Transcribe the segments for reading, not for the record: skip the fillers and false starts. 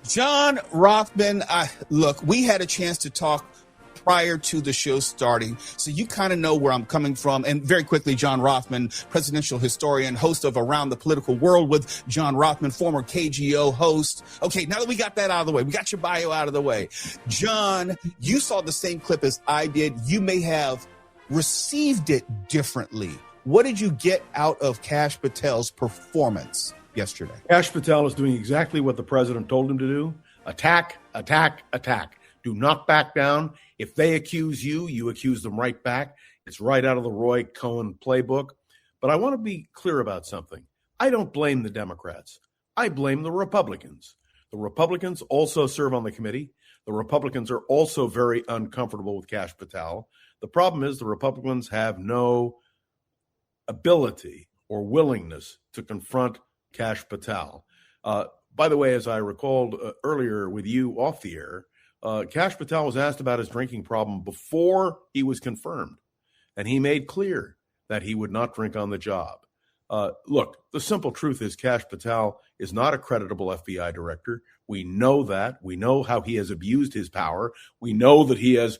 John Rothman, look, we had a chance to talk prior to the show starting, so you kind of know where I'm coming from. And very quickly, John Rothman, presidential historian, host of Around the Political World with John Rothman, former KGO host. Okay, now that we got that out of the way, we got your bio out of the way. John, you saw the same clip as I did. You may have received it differently. What did you get out of Kash Patel's performance yesterday? Kash Patel is doing exactly what the president told him to do. Attack, attack, attack. Do not back down. If they accuse you, you accuse them right back. It's right out of the Roy Cohn playbook. But I want to be clear about something. I don't blame the Democrats. I blame the Republicans. The Republicans also serve on the committee. The Republicans are also very uncomfortable with Kash Patel. The problem is the Republicans have no ability or willingness to confront Kash Patel. By the way, as I recalled earlier with you off the air, Kash Patel was asked about his drinking problem before he was confirmed, and he made clear that he would not drink on the job. Look, the simple truth is Kash Patel is not a creditable FBI director. We know that. We know how he has abused his power. We know that he has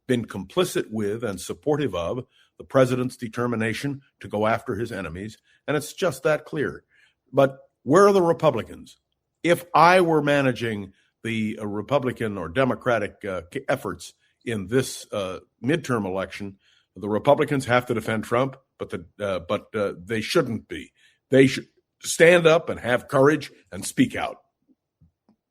been complicit with and supportive of the president's determination to go after his enemies, and it's just that clear. But where are the Republicans? If I were managing the Republican or Democratic efforts in this midterm election, the Republicans have to defend Trump, but they shouldn't be. They should stand up and have courage and speak out.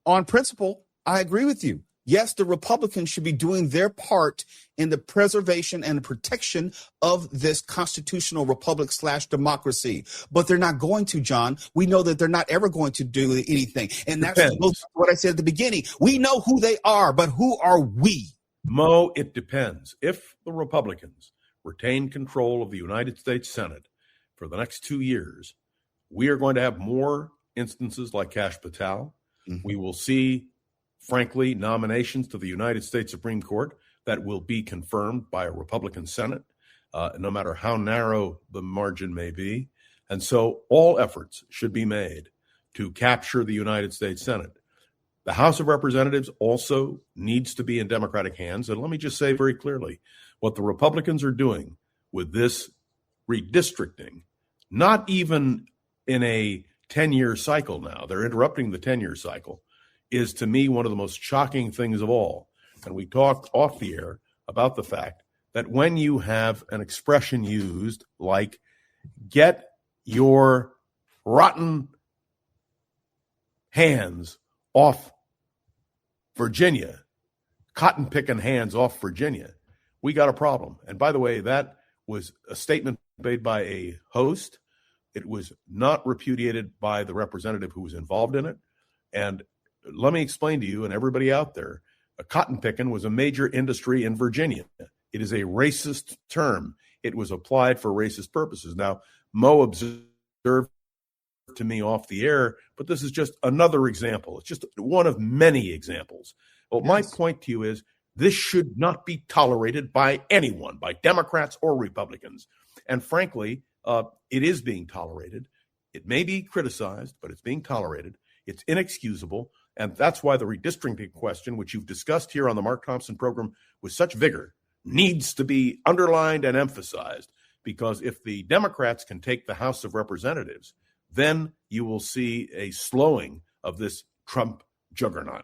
On principle, I agree with you. Yes, the Republicans should be doing their part in the preservation and protection of this constitutional republic / democracy. But they're not going to, John. We know that they're not ever going to do anything. And that's what I said at the beginning. We know who they are, but who are we? Mo, it depends. If the Republicans retain control of the United States Senate for the next 2 years, we are going to have more instances like Kash Patel. Mm-hmm. We will see, frankly, nominations to the United States Supreme Court that will be confirmed by a Republican Senate, no matter how narrow the margin may be. And so all efforts should be made to capture the United States Senate. The House of Representatives also needs to be in Democratic hands. And let me just say very clearly, what the Republicans are doing with this redistricting, not even in a 10-year cycle now, they're interrupting the 10-year cycle, is to me one of the most shocking things of all. And we talked off the air about the fact that when you have an expression used like get your rotten hands off Virginia, cotton picking hands off Virginia, we got a problem. And by the way, that was a statement made by a host. It was not repudiated by the representative who was involved in it. And let me explain to you and everybody out there, cotton picking was a major industry in Virginia. It is a racist term. It was applied for racist purposes. Now, Mo observed to me off the air, but this is just another example. It's just one of many examples. Well, yes. My point to you is this should not be tolerated by anyone, by Democrats or Republicans. And frankly, it is being tolerated. It may be criticized, but it's being tolerated. It's inexcusable. And that's why the redistricting question, which you've discussed here on the Mark Thompson program with such vigor, needs to be underlined and emphasized. Because if the Democrats can take the House of Representatives, then you will see a slowing of this Trump juggernaut.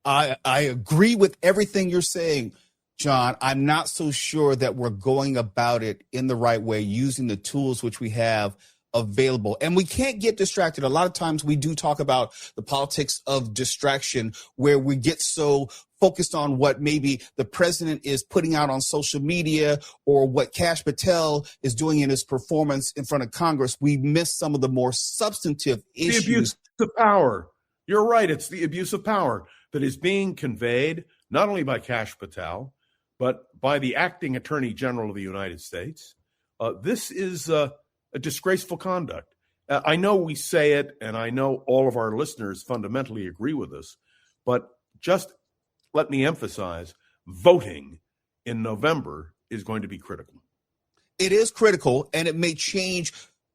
I agree with everything you're saying, John. I'm not so sure that we're going about it in the right way, using the tools which we have available. And we can't get distracted. A lot of times we do talk about the politics of distraction, where we get so focused on what maybe the president is putting out on social media or what Kash Patel is doing in his performance in front of Congress. We miss some of the more substantive issues. The abuse of power. You're right. It's the abuse of power that is being conveyed not only by Kash Patel, but by the acting attorney general of the United States. This is a disgraceful conduct. I know we say it, and I know all of our listeners fundamentally agree with us, but just let me emphasize, voting in November is going to be critical. It is critical, and it may change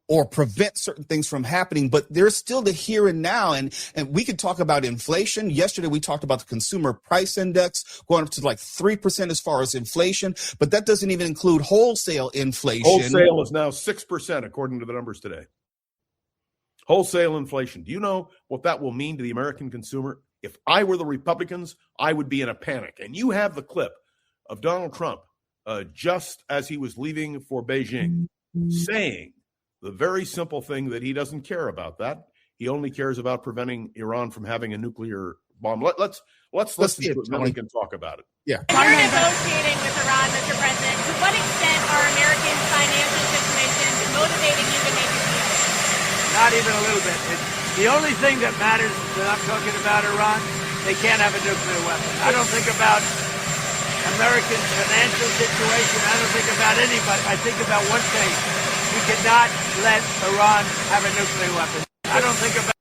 or prevent certain things from happening, but there's still the here and now. And we could talk about inflation. Yesterday, we talked about the consumer price index going up to like 3% as far as inflation, but that doesn't even include wholesale inflation. Wholesale is now 6%, according to the numbers today. Wholesale inflation. Do you know what that will mean to the American consumer? If I were the Republicans, I would be in a panic. And you have the clip of Donald Trump just as he was leaving for Beijing saying the very simple thing that he doesn't care about that. He only cares about preventing Iran from having a nuclear bomb. Let's listen to it, and then we can talk about it. Yeah. You're negotiating with Iran, Mr. President. To what extent are American financial situations motivating you to make a deal? Not even a little bit. The only thing that matters that I'm talking about Iran, they can't have a nuclear weapon. I don't think about American financial situation. I don't think about anybody. I think about one thing. We cannot let Iran have a nuclear weapon. I don't think about.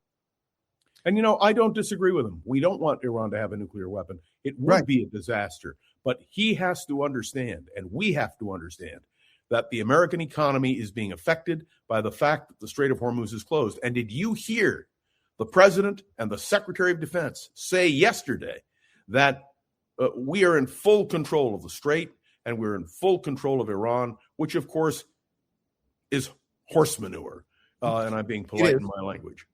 And, I don't disagree with him. We don't want Iran to have a nuclear weapon. It would be a disaster. But he has to understand, and we have to understand, that the American economy is being affected by the fact that the Strait of Hormuz is closed. And did you hear the President and the Secretary of Defense say yesterday that we are in full control of the Strait and we're in full control of Iran, which, of course, is horse manure. And I'm being polite in my language.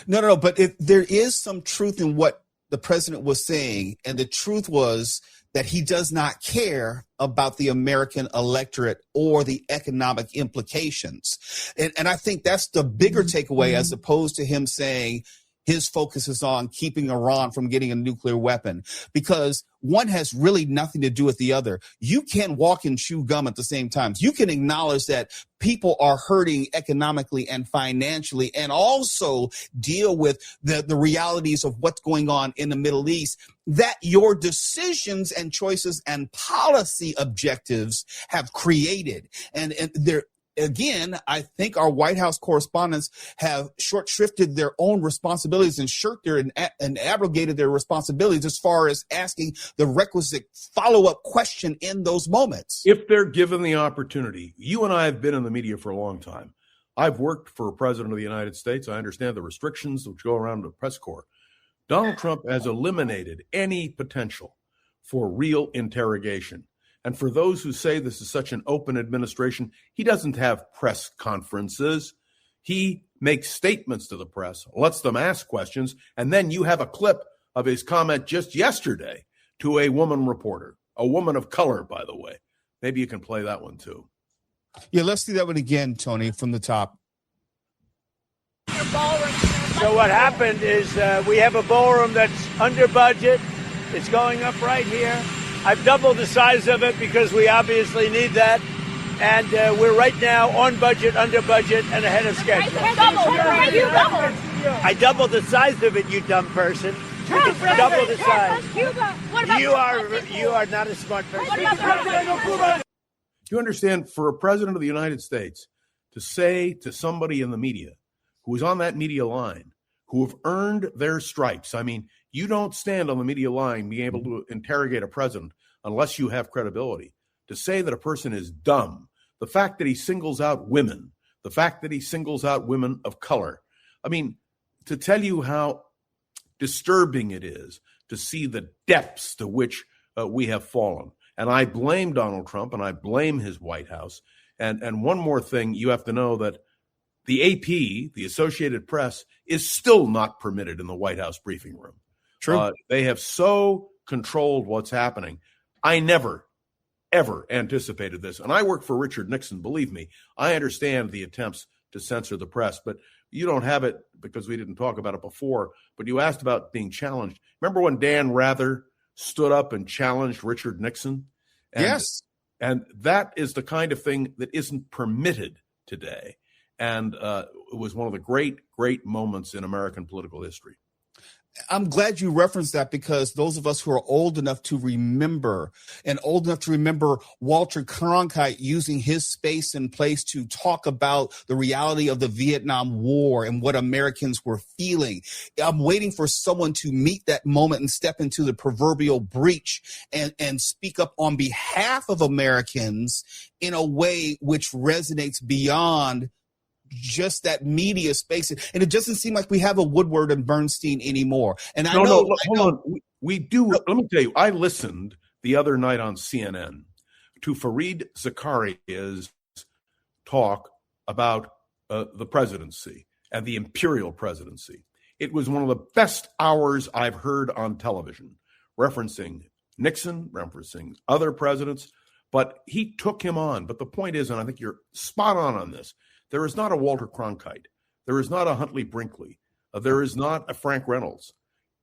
No, but there is some truth in what the president was saying. And the truth was that he does not care about the American electorate or the economic implications. And I think that's the bigger takeaway, as opposed to him saying his focus is on keeping Iran from getting a nuclear weapon, because one has really nothing to do with the other. You can walk and chew gum at the same time. You can acknowledge that people are hurting economically and financially, and also deal with the realities of what's going on in the Middle East, that your decisions and choices and policy objectives have created. And they're, again, I think our White House correspondents have short-shrifted their own responsibilities and and abrogated their responsibilities as far as asking the requisite follow-up question in those moments. If they're given the opportunity, you and I have been in the media for a long time. I've worked for a president of the United States. I understand the restrictions which go around the press corps. Donald Trump has eliminated any potential for real interrogation. And for those who say this is such an open administration, he doesn't have press conferences. He makes statements to the press, lets them ask questions, and then you have a clip of his comment just yesterday to a woman reporter, a woman of color, by the way. Maybe you can play that one too. Yeah, let's see that one again, Tony, from the top. So what happened is we have a ballroom that's under budget. It's going up right here. I've doubled the size of it because we obviously need that. And we're right now on budget, under budget, and ahead of schedule. I doubled the size of it, you dumb person. Double the size. You are not a smart person. You understand, for a president of the United States to say to somebody in the media who is on that media line, who have earned their stripes. I mean, you don't stand on the media line being able to interrogate a president unless you have credibility. To say that a person is dumb, the fact that he singles out women, the fact that he singles out women of color. I mean, to tell you how disturbing it is to see the depths to which we have fallen. And I blame Donald Trump and I blame his White House. And one more thing, you have to know that the AP, the Associated Press, is still not permitted in the White House briefing room. True. They have so controlled what's happening. I never, ever anticipated this. And I work for Richard Nixon. Believe me, I understand the attempts to censor the press, but you don't have it because we didn't talk about it before. But you asked about being challenged. Remember when Dan Rather stood up and challenged Richard Nixon? Yes. And that is the kind of thing that isn't permitted today. And it was one of the great, great moments in American political history. I'm glad you referenced that, because those of us who are old enough to remember Walter Cronkite using his space and place to talk about the reality of the Vietnam War and what Americans were feeling. I'm waiting for someone to meet that moment and step into the proverbial breach and speak up on behalf of Americans in a way which resonates beyond just that media space. And it doesn't seem like we have a Woodward and Bernstein anymore. And I No, know, no, hold on. We do. Let me tell you, I listened the other night on CNN to Fareed Zakaria's talk about the presidency and the imperial presidency. It was one of the best hours I've heard on television, referencing Nixon, referencing other presidents, but he took him on. But the point is, and I think you're spot on this, there is not a Walter Cronkite. There is not a Huntley Brinkley. There is not a Frank Reynolds,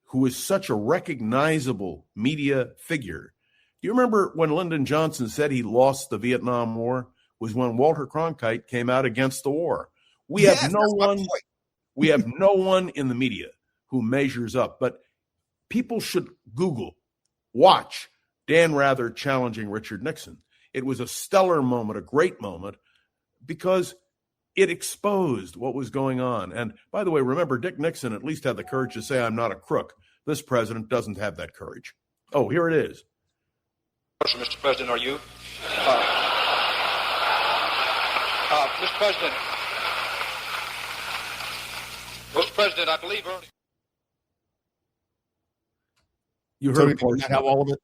who is such a recognizable media figure. Do you remember when Lyndon Johnson said he lost the Vietnam War? Was when Walter Cronkite came out against the war. We have no one in the media who measures up, but people should watch Dan Rather challenging Richard Nixon. It was a stellar moment, a great moment, because it exposed what was going on. And by the way, remember, Dick Nixon at least had the courage to say, I'm not a crook. This president doesn't have that courage. Oh, here it is. Mr. President, are you? Mr. President. Mr. President, I believe earlier. You So heard we a portion. have all of it.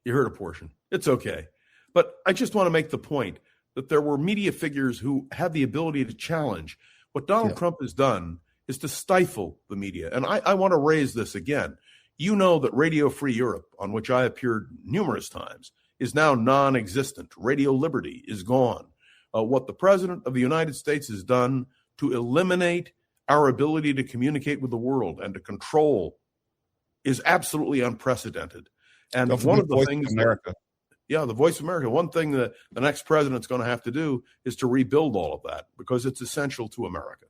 You heard a portion. It's okay. But I just want to make the point that there were media figures who had the ability to challenge. What Donald Trump has done is to stifle the media. And I want to raise this again. You know that Radio Free Europe, on which I appeared numerous times, is now non-existent. Radio Liberty is gone. What the President of the United States has done to eliminate our ability to communicate with the world and to control is absolutely unprecedented. And one of the things the Voice of America, one thing that the next president's going to have to do is to rebuild all of that, because it's essential to America.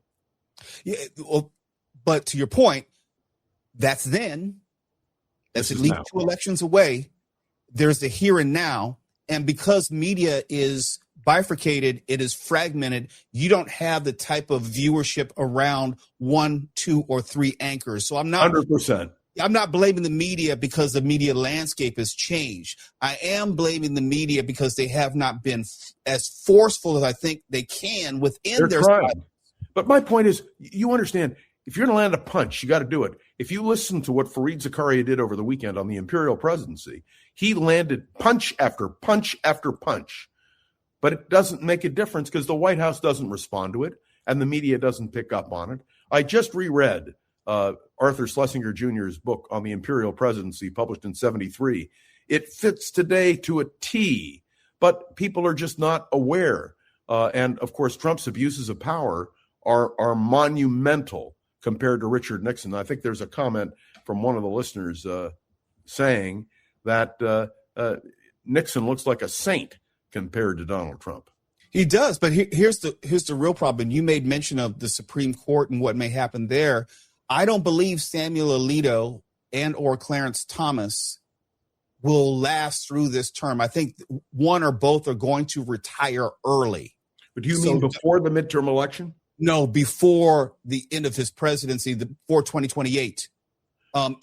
Yeah, well, but to your point, that's then. That's at least 2 elections away. There's the here and now. And because media is bifurcated, it is fragmented, you don't have the type of viewership around 1, 2, or 3 anchors. So I'm not 100%. I'm not blaming the media because the media landscape has changed. I am blaming the media because they have not been as forceful as I think they can within their trying. But my point is, you understand, if you're going to land a punch, you got to do it. If you listen to what Fareed Zakaria did over the weekend on the imperial presidency, he landed punch after punch after punch. But it doesn't make a difference because the White House doesn't respond to it and the media doesn't pick up on it. I just reread Arthur Schlesinger Jr.'s book on the imperial presidency, published in 1973. It fits today to a T, but people are just not aware. And of course, Trump's abuses of power are monumental compared to Richard Nixon. I think there's a comment from one of the listeners saying that Nixon looks like a saint compared to Donald Trump. He does, but here's the real problem. You made mention of the Supreme Court and what may happen there. I don't believe Samuel Alito and or Clarence Thomas will last through this term. I think one or both are going to retire early. But do you mean before the midterm election? No, before the end of his presidency, before 2028. But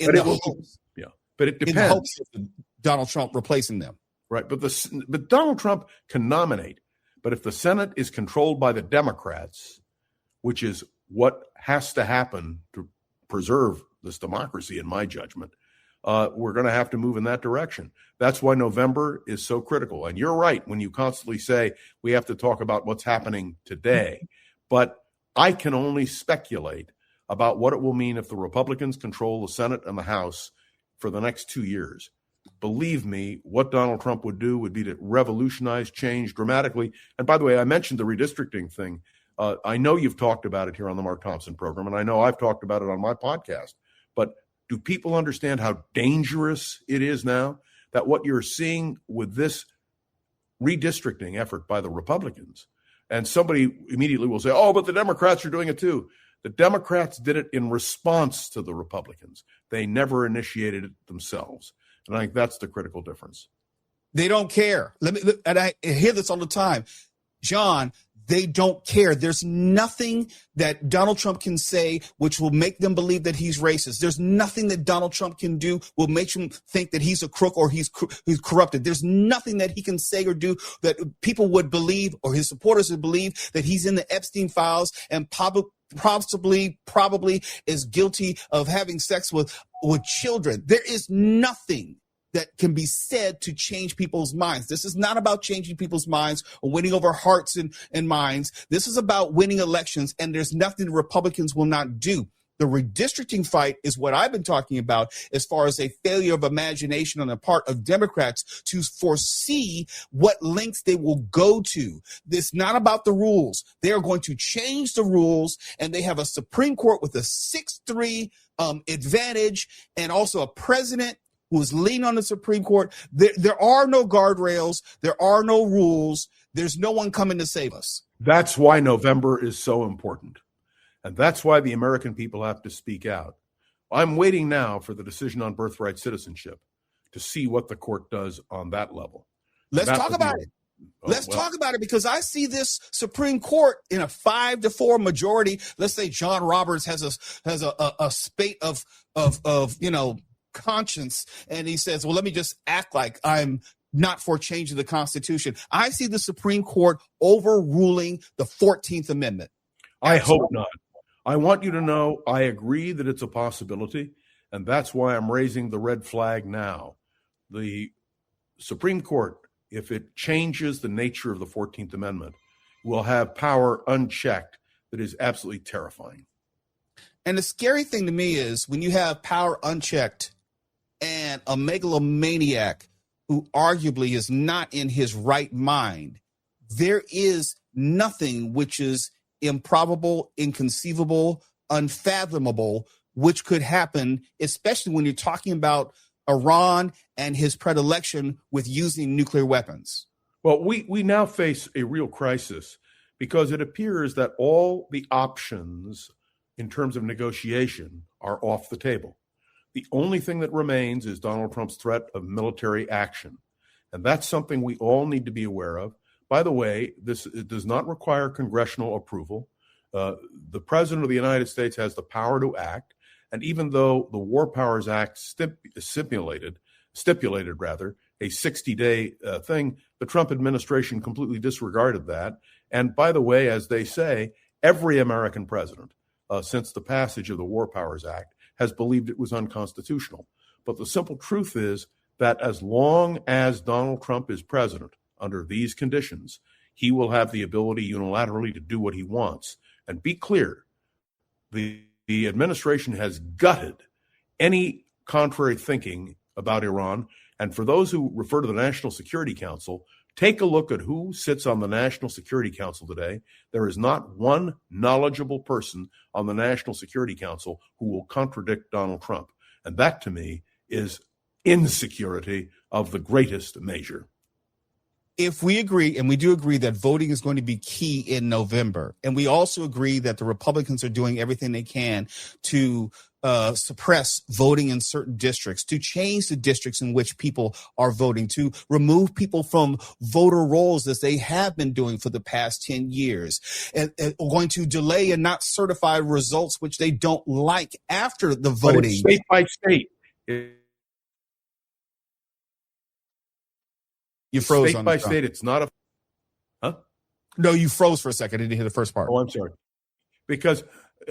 it depends. In the hopes of Donald Trump replacing them. Right, but Donald Trump can nominate. But if the Senate is controlled by the Democrats, which is what has to happen to preserve this democracy, in my judgment, we're going to have to move in that direction. That's why November is so critical. And you're right when you constantly say we have to talk about what's happening today. But I can only speculate about what it will mean if the Republicans control the Senate and the House for the next 2 years. Believe me, what Donald Trump would do would be to revolutionize, change dramatically. And by the way, I mentioned the redistricting thing. I know you've talked about it here on the Mark Thompson program, and I know I've talked about it on my podcast. But do people understand how dangerous it is now? That what you're seeing with this redistricting effort by the Republicans, and somebody immediately will say, oh, but the Democrats are doing it too. The Democrats did it in response to the Republicans. They never initiated it themselves. And I think that's the critical difference. They don't care. And I hear this all the time. John, They don't care. There's nothing that Donald Trump can say which will make them believe that he's racist. There's nothing that Donald Trump can do will make them think that he's a crook or he's corrupted. There's nothing that he can say or do that people would believe, or his supporters would believe, that he's in the Epstein files and probably is guilty of having sex with children. There is nothing that can be said to change people's minds. This is not about changing people's minds or winning over hearts and minds. This is about winning elections, and there's nothing the Republicans will not do. The redistricting fight is what I've been talking about as far as a failure of imagination on the part of Democrats to foresee what lengths they will go to. It's not about the rules. They are going to change the rules, and they have a Supreme Court with a 6-3 advantage, and also a president who is leaning on the Supreme Court. There are no guardrails. There are no rules. There's no one coming to save us. That's why November is so important. And that's why the American people have to speak out. I'm waiting now for the decision on birthright citizenship to see what the court does on that level. Let's talk about it. Let's talk about it, because I see this Supreme Court in a 5-4 majority. Let's say John Roberts has a spate of conscience, and he says, well, let me just act like I'm not for changing the Constitution. I see the Supreme Court overruling the 14th Amendment. I hope not. I want you to know I agree that it's a possibility, and that's why I'm raising the red flag now. The Supreme Court, if it changes the nature of the 14th Amendment, will have power unchecked that is absolutely terrifying. And the scary thing to me is when you have power unchecked and a megalomaniac who arguably is not in his right mind, there is nothing which is improbable, inconceivable, unfathomable, which could happen, especially when you're talking about Iran and his predilection with using nuclear weapons. Well, we now face a real crisis because it appears that all the options in terms of negotiation are off the table. The only thing that remains is Donald Trump's threat of military action. And that's something we all need to be aware of. By the way, it does not require congressional approval. The President of the United States has the power to act. And even though the War Powers Act stipulated a 60-day thing, the Trump administration completely disregarded that. And by the way, as they say, every American president since the passage of the War Powers Act has believed it was unconstitutional. But the simple truth is that as long as Donald Trump is president under these conditions, he will have the ability unilaterally to do what he wants. And be clear, the administration has gutted any contrary thinking about Iran. And for those who refer to the National Security Council, take a look at who sits on the National Security Council today. There is not one knowledgeable person on the National Security Council who will contradict Donald Trump. And that, to me, is insecurity of the greatest measure. If we agree, and we do agree that voting is going to be key in November, and we also agree that the Republicans are doing everything they can to suppress voting in certain districts, to change the districts in which people are voting, to remove people from voter rolls as they have been doing for the past 10 years, and going to delay and not certify results which they don't like after the voting. But it's state by state. You froze state by state. It's not a. Huh? No, you froze for a second. I didn't hear the first part. Oh, I'm sorry. Because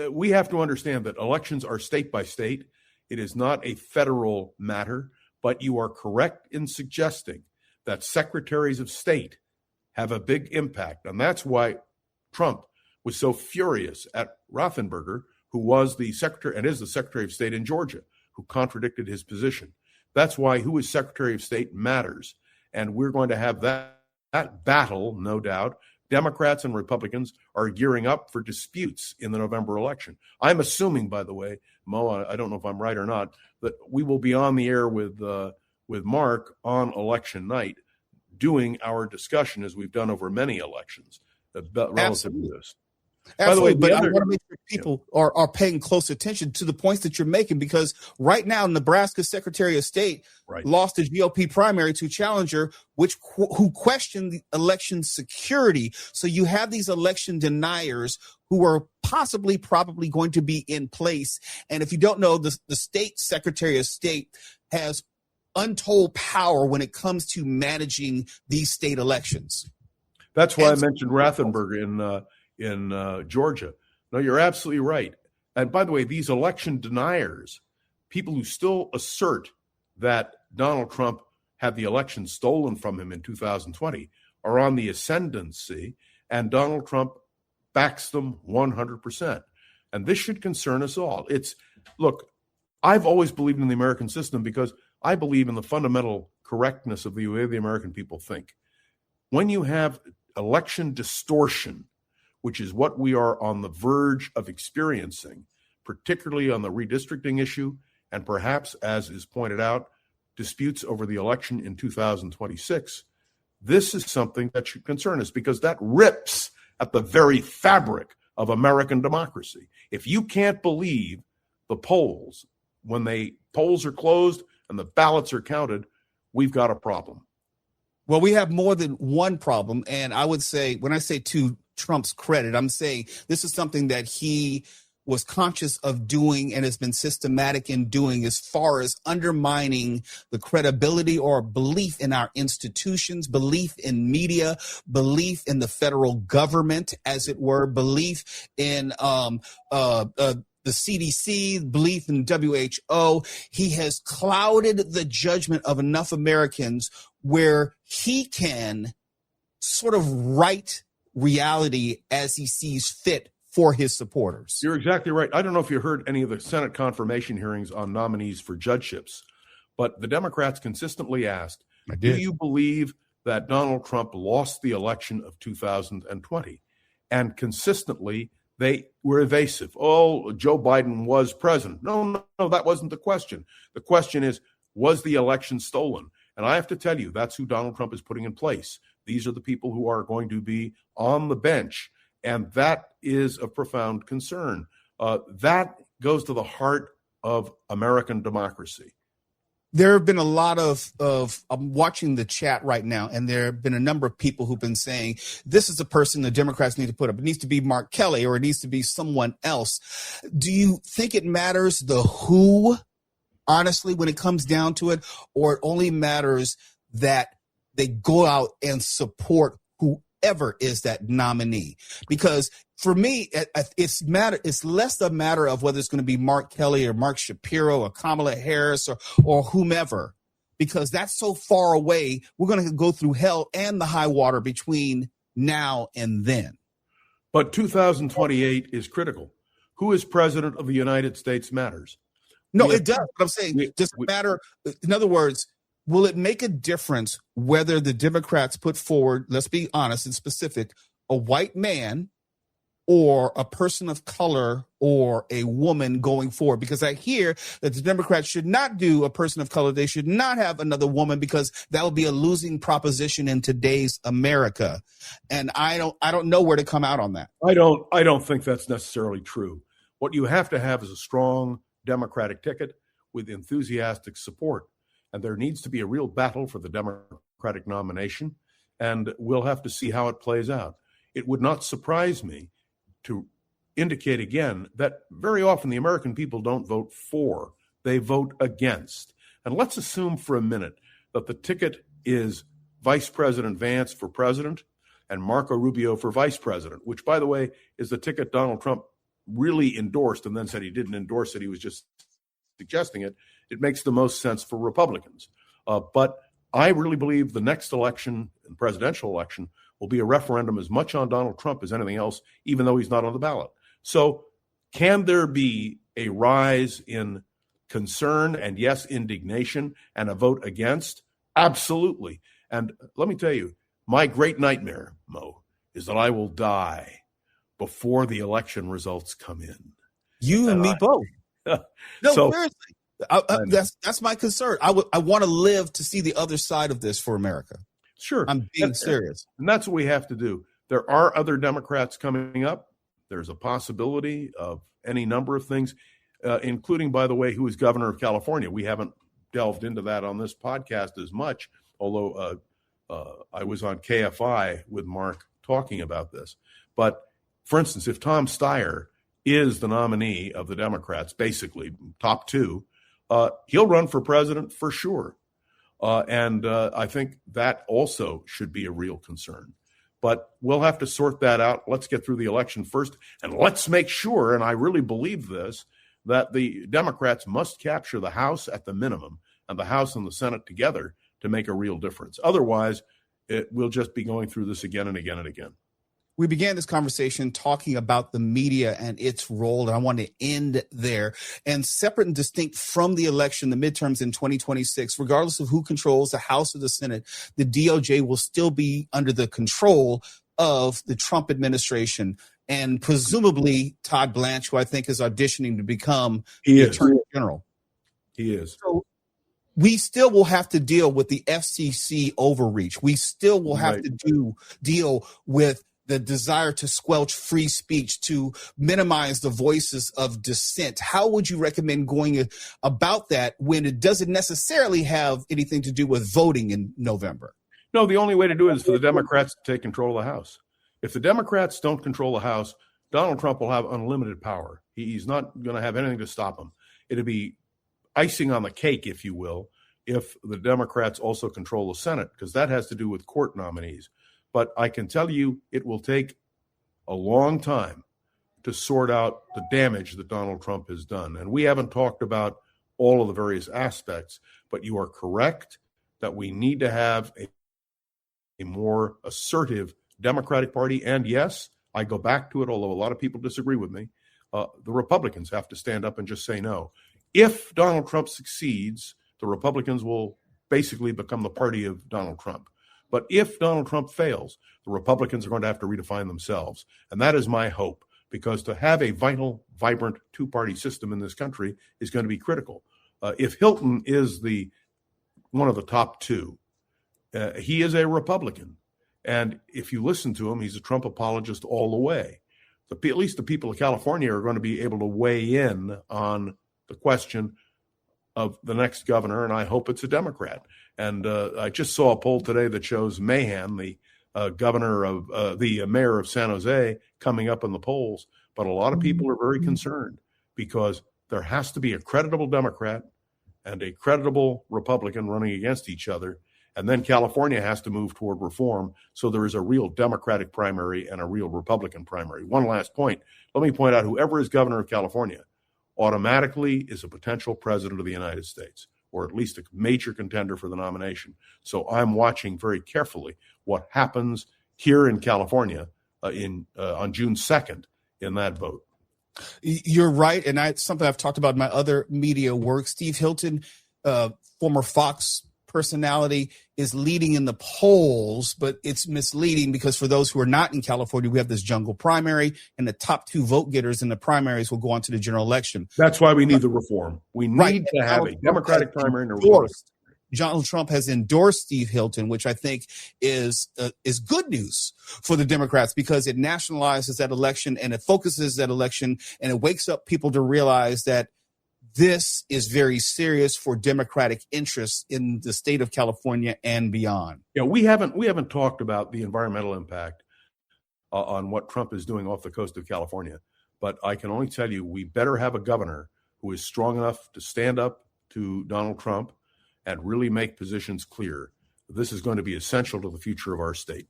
we have to understand that elections are state by state. It is not a federal matter. But you are correct in suggesting that secretaries of state have a big impact. And that's why Trump was so furious at Rothenberger, who was the secretary and is the Secretary of State in Georgia, who contradicted his position. That's why who is Secretary of State matters. And we're going to have that battle, no doubt. Democrats and Republicans are gearing up for disputes in the November election. I'm assuming, by the way, Mo, I don't know if I'm right or not, that we will be on the air with Mark on election night doing our discussion as we've done over many elections relative to this. Absolutely, By the way, but I want to make sure people are paying close attention to the points that you're making, because right now, Nebraska's Secretary of State lost a GOP primary to a challenger, who questioned the election security. So you have these election deniers who are probably going to be in place. And if you don't know, the state Secretary of State has untold power when it comes to managing these state elections. That's why I mentioned Rothenberg in Georgia. No, you're absolutely right. And by the way, these election deniers, people who still assert that Donald Trump had the election stolen from him in 2020, are on the ascendancy, and Donald Trump backs them 100%. And this should concern us all. Look, I've always believed in the American system because I believe in the fundamental correctness of the way the American people think. When you have election distortion, which is what we are on the verge of experiencing, particularly on the redistricting issue, and perhaps, as is pointed out, disputes over the election in 2026, this is something that should concern us, because that rips at the very fabric of American democracy. If you can't believe the polls when polls are closed and the ballots are counted, we've got a problem. Well, we have more than one problem. And I would say, when I say to Trump's credit, I'm saying this is something that he was conscious of doing and has been systematic in doing, as far as undermining the credibility or belief in our institutions, belief in media, belief in the federal government, as it were, belief in the CDC, belief in WHO. He has clouded the judgment of enough Americans where he can sort of write reality as he sees fit for his supporters. You're exactly right. I don't know if you heard any of the Senate confirmation hearings on nominees for judgeships, but the Democrats consistently asked, do you believe that Donald Trump lost the election of 2020? And consistently, they were evasive. Oh, Joe Biden was president. No, that wasn't the question. The question is, was the election stolen? And I have to tell you, that's who Donald Trump is putting in place. These are the people who are going to be on the bench. And that is of profound concern. That goes to the heart of American democracy. There have been a lot of I'm watching the chat right now, and there have been a number of people who've been saying, this is a person the Democrats need to put up. It needs to be Mark Kelly, or it needs to be someone else. Do you think it matters the who, honestly, when it comes down to it, or it only matters that they go out and support whoever is that nominee? Because for me, it's less a matter of whether it's going to be Mark Kelly or Mark Shapiro or Kamala Harris or whomever, because that's so far away. We're going to go through hell and the high water between now and then. But 2028 is critical. Who is president of the United States matters. No, it does. But I'm saying, does it matter? In other words, will it make a difference whether the Democrats put forward, let's be honest and specific, a white man or a person of color or a woman going forward? Because I hear that the Democrats should not do a person of color. They should not have another woman, because that will be a losing proposition in today's America. And I don't know where to come out on that. I don't think that's necessarily true. What you have to have is a strong Democratic ticket with enthusiastic support. And there needs to be a real battle for the Democratic nomination. And we'll have to see how it plays out. It would not surprise me to indicate again that very often the American people don't vote for, they vote against. And let's assume for a minute that the ticket is Vice President Vance for president and Marco Rubio for vice president, which, by the way, is the ticket Donald Trump really endorsed and then said he didn't endorse it. He was just suggesting it. It makes the most sense for Republicans. But I really believe the next election, the presidential election, will be a referendum as much on Donald Trump as anything else, even though he's not on the ballot. So can there be a rise in concern and, yes, indignation and a vote against? Absolutely. And let me tell you, my great nightmare, Mo, is that I will die before the election results come in. You and me both. No, so, seriously. That's my concern. I want to live to see the other side of this for America. Sure. I'm being serious. And that's what we have to do. There are other Democrats coming up. There's a possibility of any number of things, including, by the way, who is governor of California. We haven't delved into that on this podcast as much, although I was on KFI with Mark talking about this. But, for instance, if Tom Steyer is the nominee of the Democrats, basically top two, he'll run for president for sure. And I think that also should be a real concern. But we'll have to sort that out. Let's get through the election first. And let's make sure, and I really believe this, that the Democrats must capture the House at the minimum and the House and the Senate together to make a real difference. Otherwise, we'll just be going through this again and again and again. We began this conversation talking about the media and its role, and I want to end there. And separate and distinct from the election, the midterms in 2026, regardless of who controls the House or the Senate, the DOJ will still be under the control of the Trump administration. And presumably Todd Blanche, who I think is auditioning to become the Attorney General. He is. So we still will have to deal with the FCC overreach. We still will have to deal with the desire to squelch free speech, to minimize the voices of dissent. How would you recommend going about that when it doesn't necessarily have anything to do with voting in November? No, the only way to do it is for the Democrats to take control of the House. If the Democrats don't control the House, Donald Trump will have unlimited power. He's not going to have anything to stop him. It'll be icing on the cake, if you will, if the Democrats also control the Senate, because that has to do with court nominees. But I can tell you it will take a long time to sort out the damage that Donald Trump has done. And we haven't talked about all of the various aspects, but you are correct that we need to have a more assertive Democratic Party. And yes, I go back to it, although a lot of people disagree with me, the Republicans have to stand up and just say no. If Donald Trump succeeds, the Republicans will basically become the party of Donald Trump. But if Donald Trump fails, the Republicans are going to have to redefine themselves. And that is my hope, because to have a vital, vibrant two-party system in this country is going to be critical. If Hilton is one of the top two, he is a Republican. And if you listen to him, he's a Trump apologist all the way. At least the people of California are going to be able to weigh in on the question of the next governor, and I hope it's a Democrat. And I just saw a poll today that shows Mahan, the the mayor of San Jose, coming up in the polls. But a lot of people are very concerned because there has to be a credible Democrat and a credible Republican running against each other. And then California has to move toward reform. So there is a real Democratic primary and a real Republican primary. One last point. Let me point out, whoever is governor of California automatically is a potential president of the United States, or at least a major contender for the nomination. So I'm watching very carefully what happens here in California on June 2nd in that vote. You're right. And something I've talked about in my other media work. Steve Hilton, former Fox personality, is leading in the polls, but it's misleading because for those who are not in California, we have this jungle primary, and the top two vote getters in the primaries will go on to the general election. That's why we need the reform. We need to have a Democratic primary and a Republican. Donald Trump has endorsed Steve Hilton, which I think is good news for the Democrats, because it nationalizes that election and it focuses that election, and it wakes up people to realize that this is very serious for Democratic interests in the state of California and beyond. Yeah, we haven't talked about the environmental impact on what Trump is doing off the coast of California, but I can only tell you we better have a governor who is strong enough to stand up to Donald Trump and really make positions clear. This is going to be essential to the future of our state.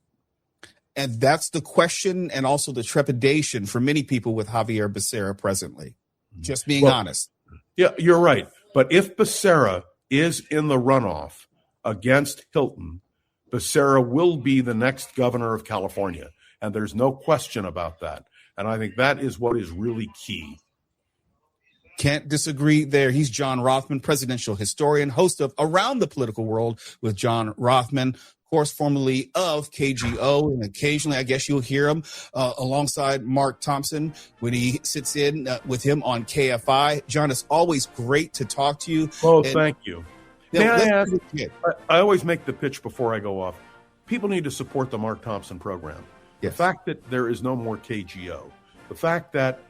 And that's the question, and also the trepidation for many people with Javier Becerra presently. Just being honest. Yeah, you're right. But if Becerra is in the runoff against Hilton, Becerra will be the next governor of California. And there's no question about that. And I think that is what is really key. Can't disagree there. He's John Rothman, presidential historian, host of Around the Political World with John Rothman, of course, formerly of KGO. And occasionally, I guess you'll hear him alongside Mark Thompson when he sits in with him on KFI. John, it's always great to talk to you. Oh, thank you. May I ask, I always make the pitch before I go off. People need to support the Mark Thompson program. Yes. The fact that there is no more KGO, the fact that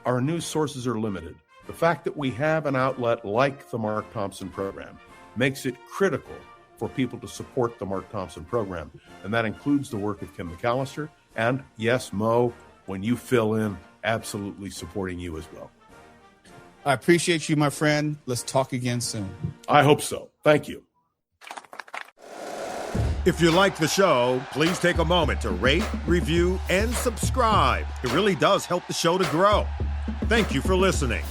our news sources are limited, the fact that we have an outlet like the Mark Thompson program makes it critical for people to support the Mark Thompson program. And that includes the work of Kim McAllister. And yes, Mo, when you fill in, absolutely supporting you as well. I appreciate you, my friend. Let's talk again soon. I hope so. Thank you. If you like the show, please take a moment to rate, review, and subscribe. It really does help the show to grow. Thank you for listening.